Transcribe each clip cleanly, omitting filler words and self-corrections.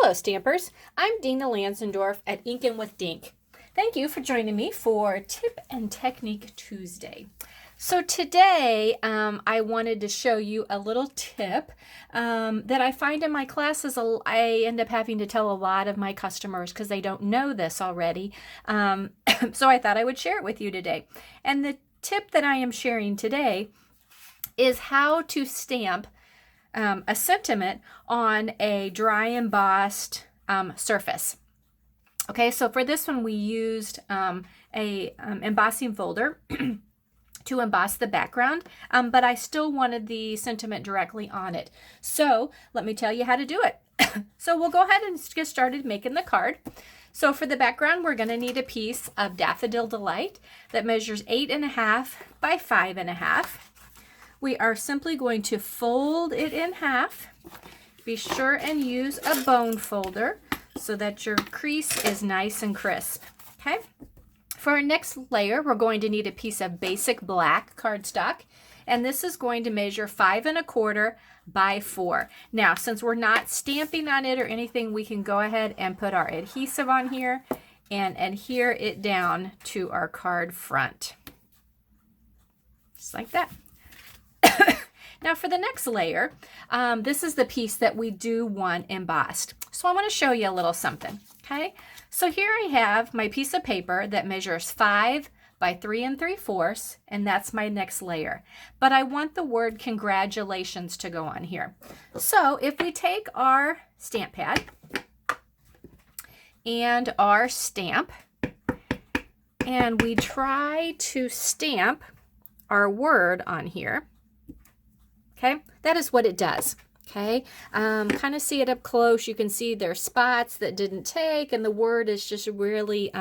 Hello Stampers, I'm Dina Lanzendorf at Inkin' with Dink. Thank you for joining me for Tip and Technique Tuesday. So today I wanted to show you a little tip that I find in my classes. I end up having to tell a lot of my customers because they don't know this already. So I thought I would share it with you today. And the tip that I am sharing today is how to stamp a sentiment on a dry embossed surface. Okay, so for this one we used a embossing folder to emboss the background, but I still wanted the sentiment directly on it. So let me tell you how to do it. So we'll go ahead and get started making the card. So for the background, we're going to need a piece of Daffodil Delight that measures 8.5 by 5.5. We are simply going to fold it in half. Be sure and use a bone folder so that your crease is nice and crisp. Okay. For our next layer, we're going to need a piece of basic black cardstock, and this is going to measure 5.25 by 4. Now, since we're not stamping on it or anything, we can go ahead and put our adhesive on here and adhere it down to our card front. Just like that. Now for the next layer, this is the piece that we do want embossed. So I want to show you a little something, okay? So here I have my piece of paper that measures 5 by 3 3/4, and that's my next layer. But I want the word congratulations to go on here. So if we take our stamp pad and our stamp, and we try to stamp our word on here, okay, that is what it does. Okay, kind of see it up close. You can see there's spots that didn't take, and the word is just really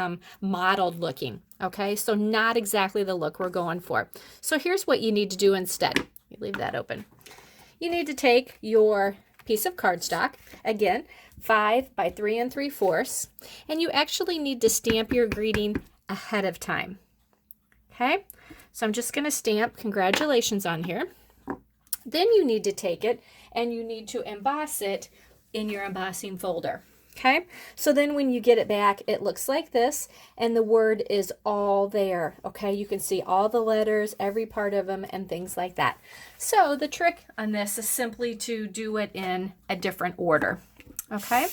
mottled looking. Okay, so not exactly the look we're going for. So here's what you need to do instead. You leave that open. You need to take your piece of cardstock, again, 5 by 3 3/4, and you actually need to stamp your greeting ahead of time. Okay, so I'm just going to stamp congratulations on here. Then you need to take it and you need to emboss it in your embossing folder. Okay, so then when you get it back, it looks like this, and the word is all there. Okay, you can see all the letters, every part of them, and things like that. So the trick on this is simply to do it in a different order. Okay,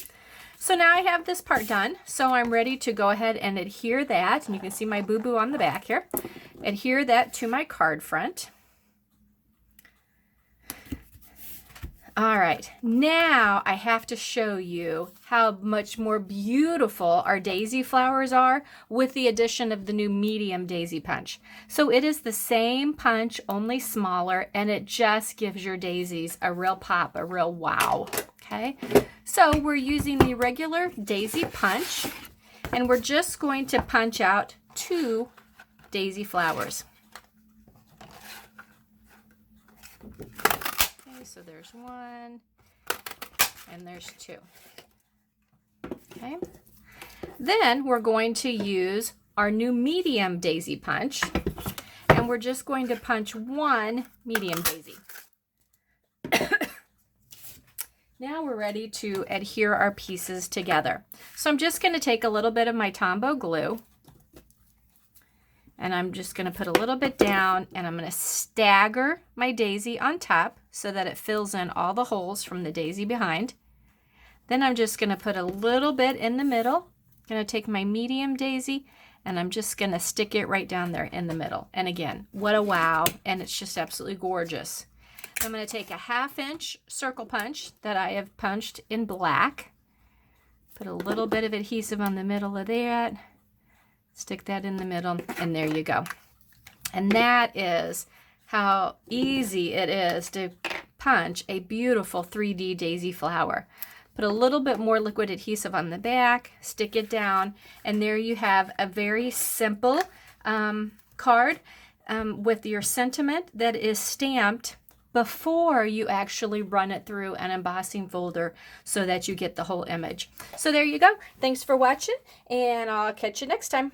so now I have this part done, so I'm ready to go ahead and adhere that, and you can see my boo-boo on the back here. Adhere that to my card front. All right, now I have to show you how much more beautiful our daisy flowers are with the addition of the new medium daisy punch. So it is the same punch, only smaller, and it just gives your daisies a real pop, a real wow. Okay, so we're using the regular daisy punch, and we're just going to punch out 2 daisy flowers. So there's 1 and there's 2. Okay. Then we're going to use our new medium daisy punch, and we're just going to punch 1 medium daisy. Now we're ready to adhere our pieces together. So I'm just going to take a little bit of my Tombow glue, and I'm just going to put a little bit down, and I'm going to stagger my daisy on top so that it fills in all the holes from the daisy behind. Then I'm just going to put a little bit in the middle. I'm going to take my medium daisy, and I'm just going to stick it right down there in the middle. And again, what a wow, and it's just absolutely gorgeous. I'm going to take a 1/2 inch circle punch that I have punched in black. Put a little bit of adhesive on the middle of that. Stick that in the middle, and there you go. And that is how easy it is to punch a beautiful 3D daisy flower. Put a little bit more liquid adhesive on the back, stick it down, and there you have a very simple card with your sentiment that is stamped before you actually run it through an embossing folder so that you get the whole image. So there you go. Thanks for watching, and I'll catch you next time.